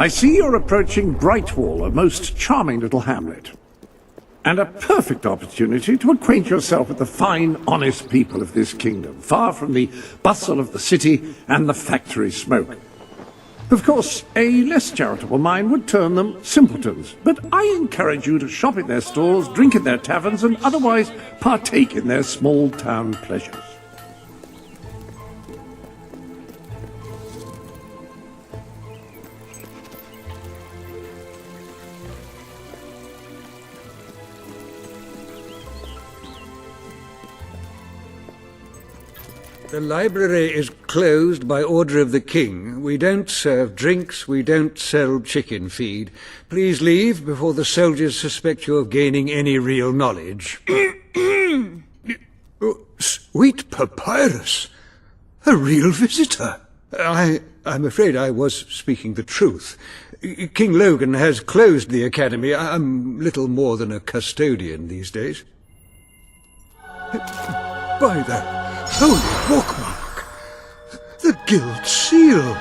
I see you're approaching Brightwall, a most charming little hamlet. And a perfect opportunity to acquaint yourself with the fine, honest people of this kingdom, far from the bustle of the city and the factory smoke. Of course, a less charitable mind would term them simpletons, but I encourage you to shop in their stores, drink in their taverns, and otherwise partake in their small-town pleasures. The library is closed by order of the king. We don't serve drinks, we don't sell chicken feed. Please leave before the soldiers suspect you of gaining any real knowledge. Oh, sweet papyrus! A real visitor! I'm afraid I was speaking the truth. King Logan has closed the academy. I'm little more than a custodian these days. By the holy bookmark! The Guild Seal!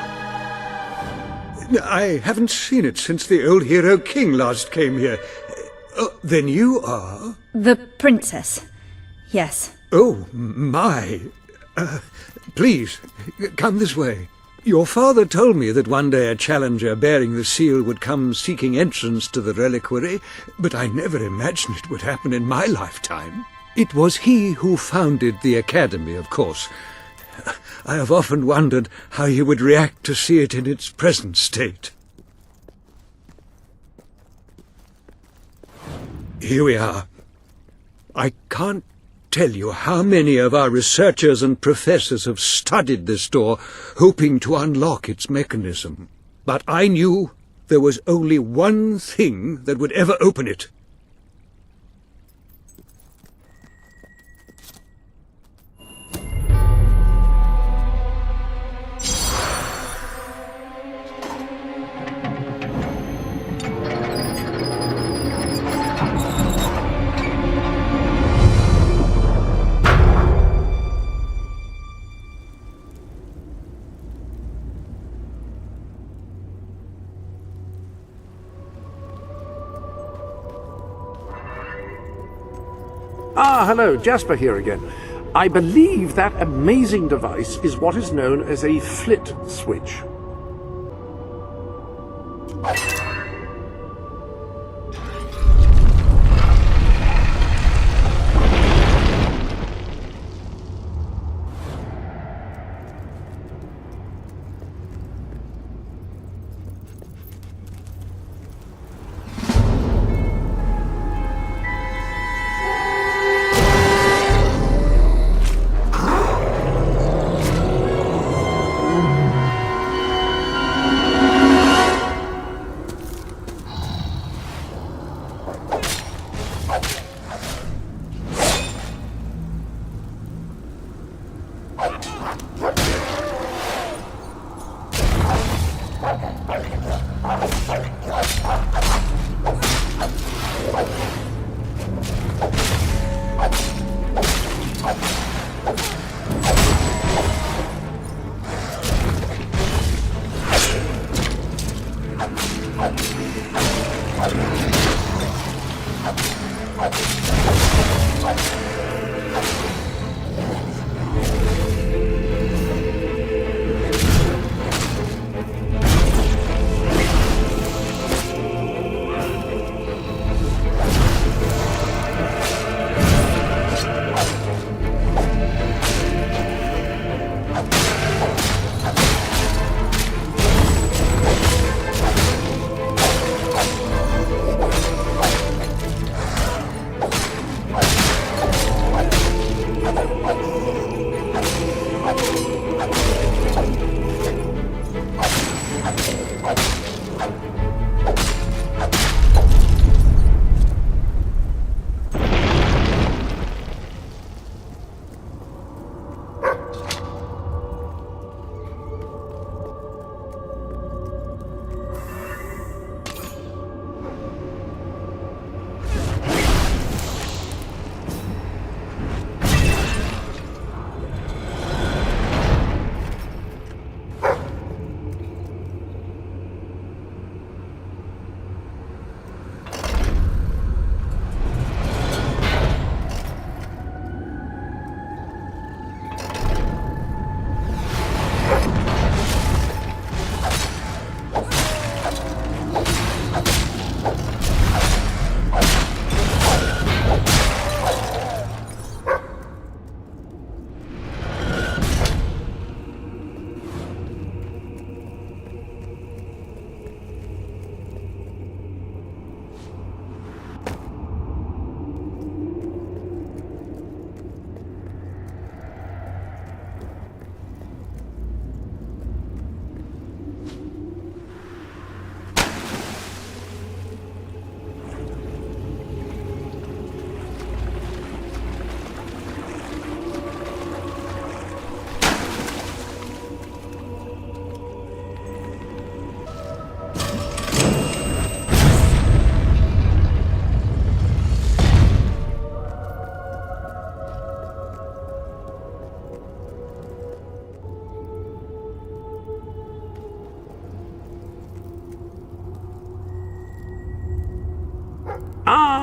I haven't seen it since the old hero king last came here. Then you are? The princess. Yes. Oh, my. Please, come this way. Your father told me that one day a challenger bearing the seal would come seeking entrance to the reliquary, but I never imagined it would happen in my lifetime. It was he who founded the academy, of course. I have often wondered how he would react to see it in its present state. Here we are. I can't tell you how many of our researchers and professors have studied this door, hoping to unlock its mechanism. But I knew there was only one thing that would ever open it. Ah, hello, Jasper here again. I believe that amazing device is what is known as a flit switch.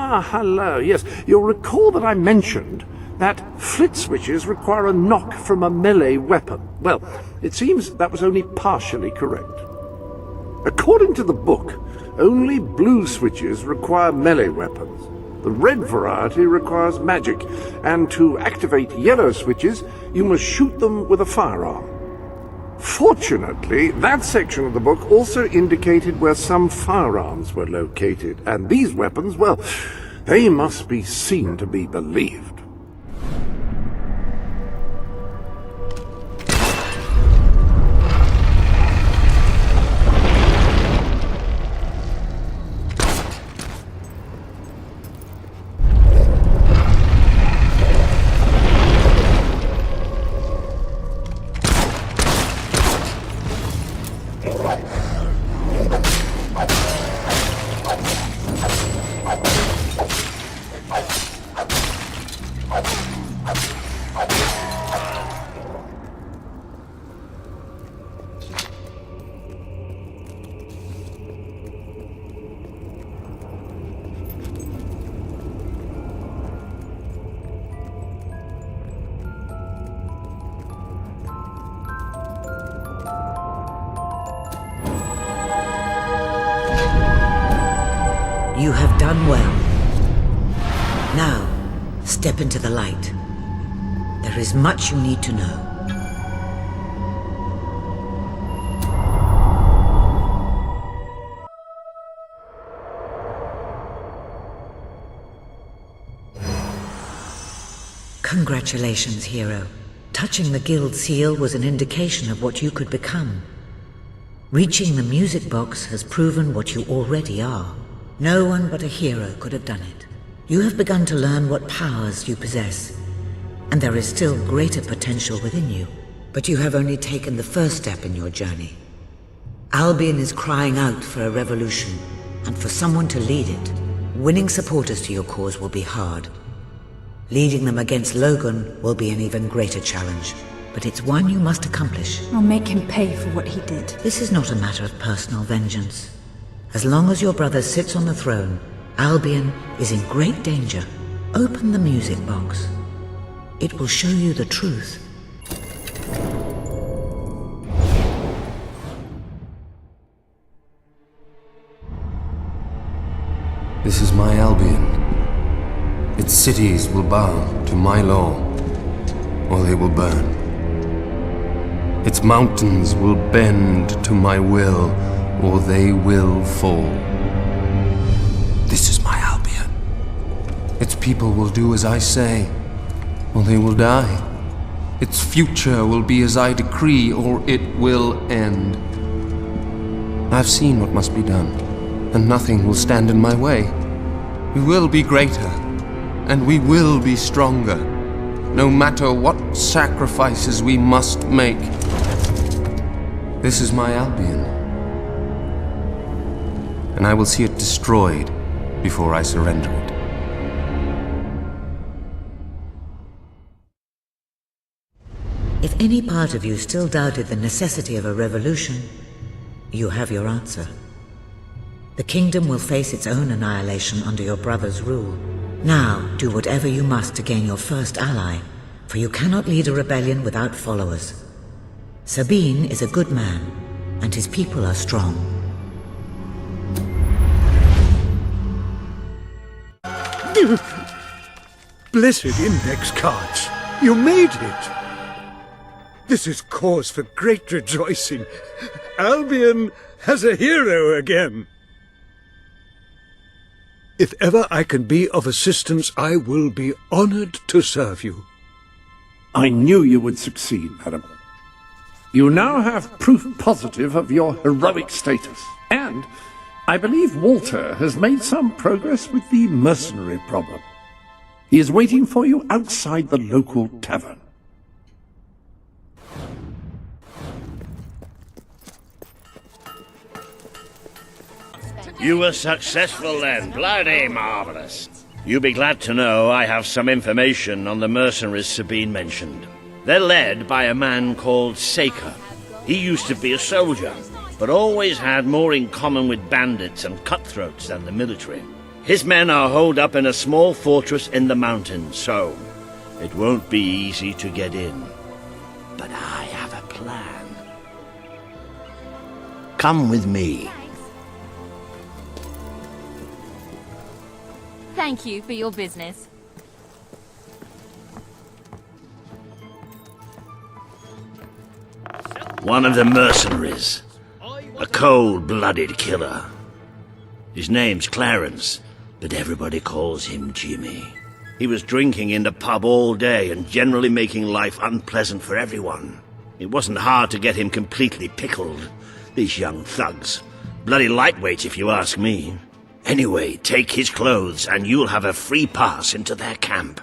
Ah, hello. Yes, you'll recall that I mentioned that flit switches require a knock from a melee weapon. Well, it seems that was only partially correct. According to the book, only blue switches require melee weapons. The red variety requires magic, and to activate yellow switches, you must shoot them with a firearm. Fortunately, that section of the book also indicated where some firearms were located, and these weapons, well, they must be seen to be believed. You have done well. Now, step into the light. There is much you need to know. Congratulations, hero. Touching the guild seal was an indication of what you could become. Reaching the music box has proven what you already are. No one but a hero could have done it. You have begun to learn what powers you possess, and there is still greater potential within you. But you have only taken the first step in your journey. Albion is crying out for a revolution, and for someone to lead it. Winning supporters to your cause will be hard. Leading them against Logan will be an even greater challenge, but it's one you must accomplish. I'll make him pay for what he did. This is not a matter of personal vengeance. As long as your brother sits on the throne, Albion is in great danger. Open the music box. It will show you the truth. This is my Albion. Its cities will bow to my law, or they will burn. Its mountains will bend to my will, or they will fall. This is my Albion. Its people will do as I say, or they will die. Its future will be as I decree, or it will end. I've seen what must be done, and nothing will stand in my way. We will be greater, and we will be stronger, no matter what sacrifices we must make. This is my Albion, and I will see it destroyed before I surrender it. If any part of you still doubted the necessity of a revolution, you have your answer. The kingdom will face its own annihilation under your brother's rule. Now, do whatever you must to gain your first ally, for you cannot lead a rebellion without followers. Sabine is a good man, and his people are strong. Blessed index cards! You made it! This is cause for great rejoicing. Albion has a hero again. If ever I can be of assistance, I will be honored to serve you. I knew you would succeed, madam. You now have proof positive of your heroic status, and I believe Walter has made some progress with the mercenary problem. He is waiting for you outside the local tavern. You were successful then. Bloody marvellous. You'll be glad to know I have some information on the mercenaries Sabine mentioned. They're led by a man called Saker. He used to be a soldier, but always had more in common with bandits and cutthroats than the military. His men are holed up in a small fortress in the mountains, so it won't be easy to get in. But I have a plan. Come with me. Thank you for your business. One of the mercenaries. A cold-blooded killer. His name's Clarence, but everybody calls him Jimmy. He was drinking in the pub all day and generally making life unpleasant for everyone. It wasn't hard to get him completely pickled. These young thugs. Bloody lightweight, if you ask me. Anyway, take his clothes and you'll have a free pass into their camp.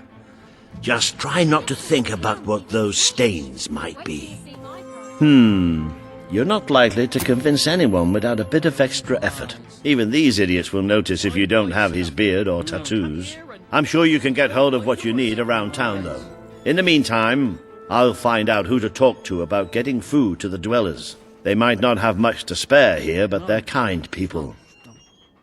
Just try not to think about what those stains might be. You're not likely to convince anyone without a bit of extra effort. Even these idiots will notice if you don't have his beard or tattoos. I'm sure you can get hold of what you need around town, though. In the meantime, I'll find out who to talk to about getting food to the dwellers. They might not have much to spare here, but they're kind people.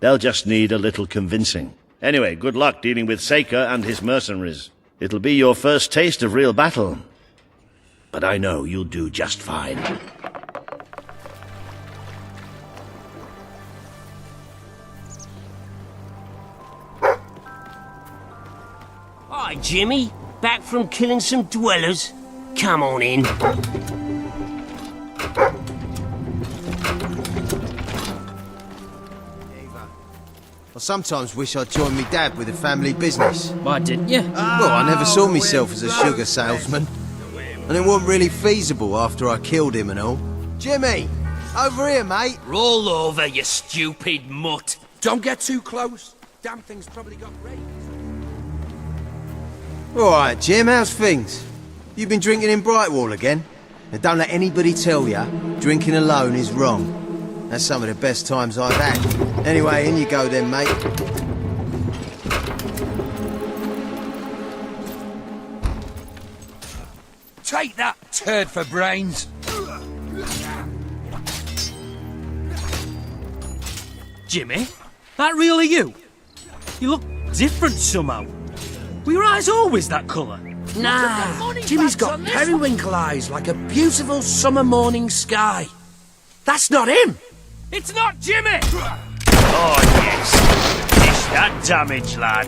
They'll just need a little convincing. Anyway, good luck dealing with Seika and his mercenaries. It'll be your first taste of real battle. But I know you'll do just fine. Hi, Jimmy. Back from killing some dwellers? Come on in. I sometimes wish I'd joined me dad with a family business. Why didn't you? Well, I never saw myself as a sugar salesman. And it wasn't really feasible after I killed him and all. Jimmy! Over here, mate! Roll over, you stupid mutt. Don't get too close. Damn thing's probably got rabies. Alright, Jim, how's things? You been drinking in Brightwall again? And don't let anybody tell you, drinking alone is wrong. That's some of the best times I've had. Anyway, in you go then, mate. Take that, turd for brains. Jimmy? That really you? You look different somehow. Were your eyes always that colour? Nah, Jimmy's got periwinkle eyes like a beautiful summer morning sky. That's not him. It's not Jimmy! Oh, yes. Dish that damage, lad.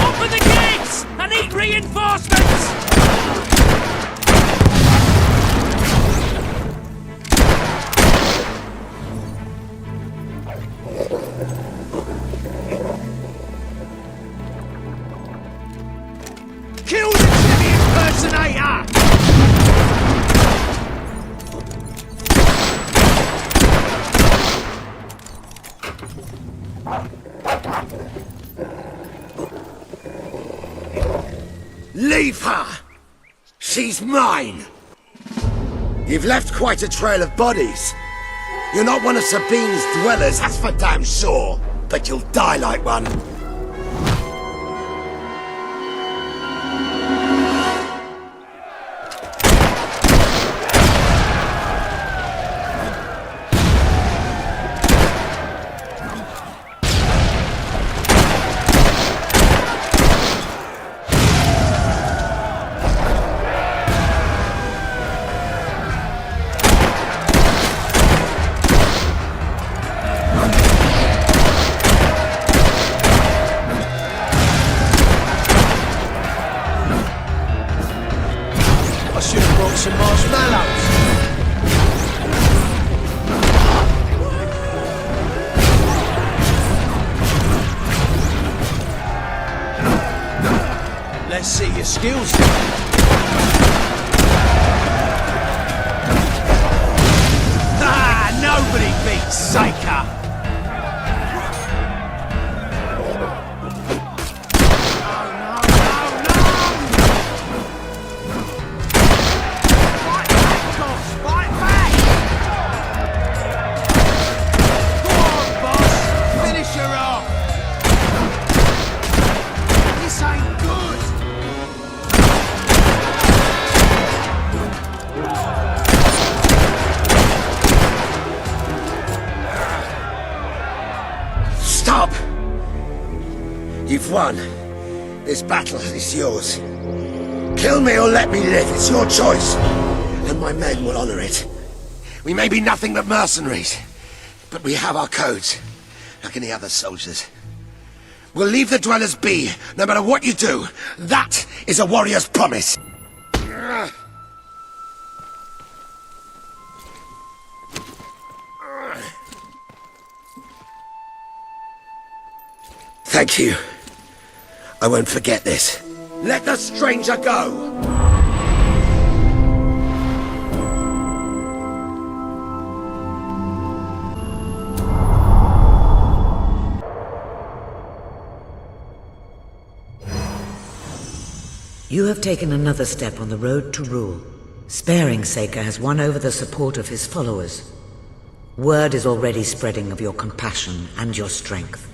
Open the gates! I need reinforcements! Kill the Jimmy impersonator! Leave her! She's mine! You've left quite a trail of bodies. You're not one of Sabine's dwellers, that's for damn sure. But you'll die like one. Some marshmallows. Let's see your skills. Nobody beats Seika. won. This battle is yours. Kill me or let me live, it's your choice. And my men will honor it. We may be nothing but mercenaries, but we have our codes, like any other soldiers. We'll leave the dwellers be, no matter what you do. That is a warrior's promise. Thank you. I won't forget this. Let the stranger go! You have taken another step on the road to rule. Sparing Saker has won over the support of his followers. Word is already spreading of your compassion and your strength.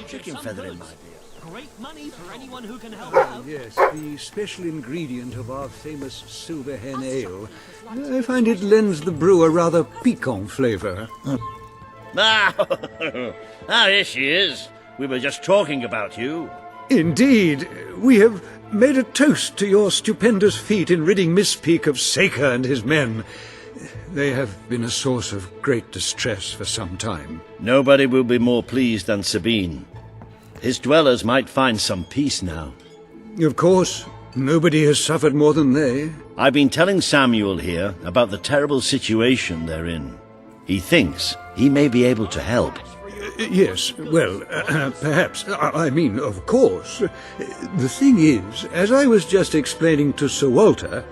Chicken feather in my beer. Great money for anyone who can help out. Yes, the special ingredient of our famous silver hen ale. I find it lends the brew a rather piquant flavour. Here she is. We were just talking about you. Indeed, we have made a toast to your stupendous feat in ridding Misspeak of Saker and his men. They have been a source of great distress for some time. Nobody will be more pleased than Sabine. His dwellers might find some peace now. Of course, nobody has suffered more than they. I've been telling Samuel here about the terrible situation they're in. He thinks he may be able to help. Yes, well, perhaps. I mean, of course. The thing is, as I was just explaining to Sir Walter,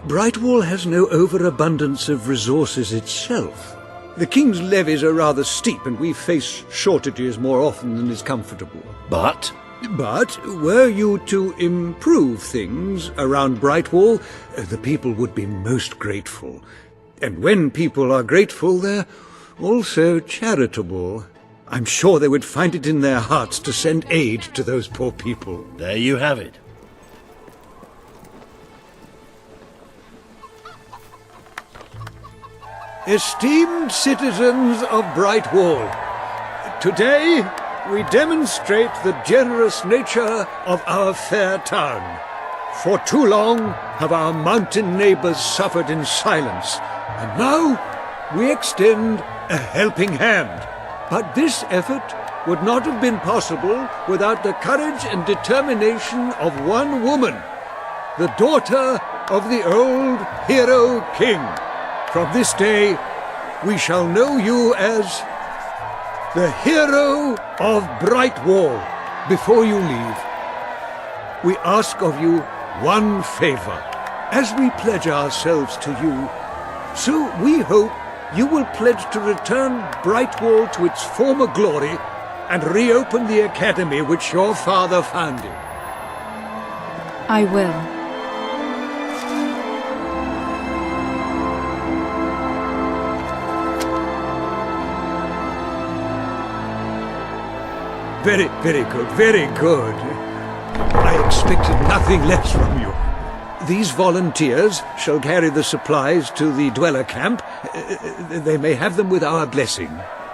Brightwall has no overabundance of resources itself. The King's levies are rather steep, and we face shortages more often than is comfortable. But Were you to improve things around Brightwall, the people would be most grateful. And when people are grateful, they're also charitable. I'm sure they would find it in their hearts to send aid to those poor people. there you have it. Esteemed citizens of Brightwall, today we demonstrate the generous nature of our fair town. For too long have our mountain neighbors suffered in silence, and now we extend a helping hand. But this effort would not have been possible without the courage and determination of one woman, the daughter of the old hero king. From this day, we shall know you as the hero of Brightwall. Before you leave, we ask of you one favor. As we pledge ourselves to you, so we hope you will pledge to return Brightwall to its former glory and reopen the academy which your father founded. I will. Very, very good, very good. I expected nothing less from you. These volunteers shall carry the supplies to the dweller camp. They may have them with our blessing.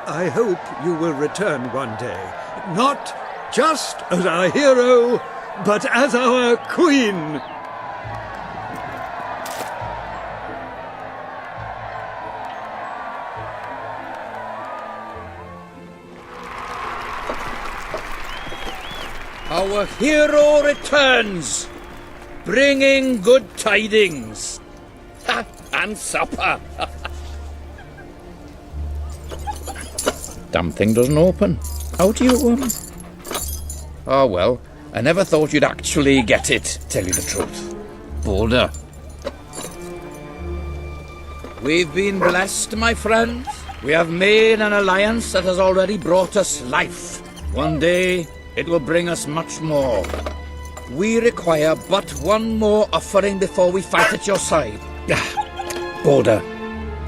I hope you will return one day, not just as our hero, but as our queen. Our hero returns, bringing good tidings. And supper. Damn thing doesn't open. How do you, Oh well, I never thought you'd actually get it, tell you the truth. Boulder. We've been blessed, my friends. We have made an alliance that has already brought us life. One day, it will bring us much more. We require but one more offering before we fight at your side. Boulder.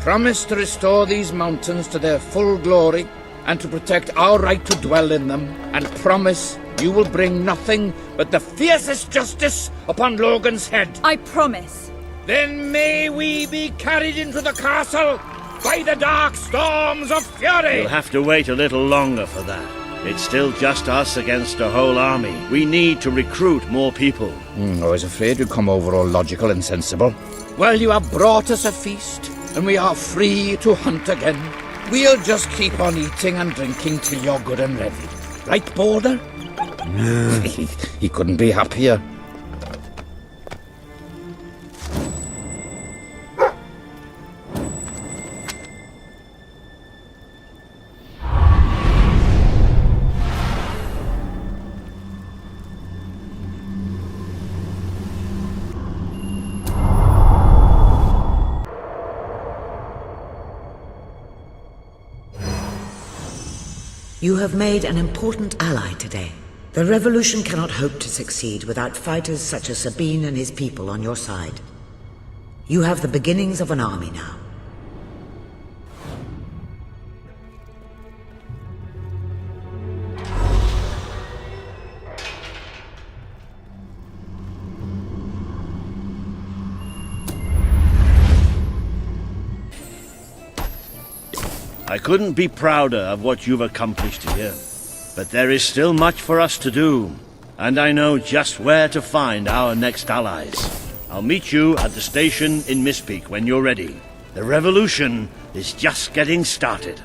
Promise to restore these mountains to their full glory and to protect our right to dwell in them, and promise you will bring nothing but the fiercest justice upon Logan's head. I promise. then may we be carried into the castle by the dark storms of fury! You'll have to wait a little longer for that. It's still just us against a whole army. We need to recruit more people. I was afraid you'd come over all logical and sensible. Well, you have brought us a feast, and we are free to hunt again. We'll just keep on eating and drinking till you're good and ready. Right, Boulder? He couldn't be happier. You have made an important ally today. The revolution cannot hope to succeed without fighters such as Sabine and his people on your side. You have the beginnings of an army now. I couldn't be prouder of what you've accomplished here. But there is still much for us to do, and I know just where to find our next allies. I'll meet you at the station in Mistpeak when you're ready. The revolution is just getting started.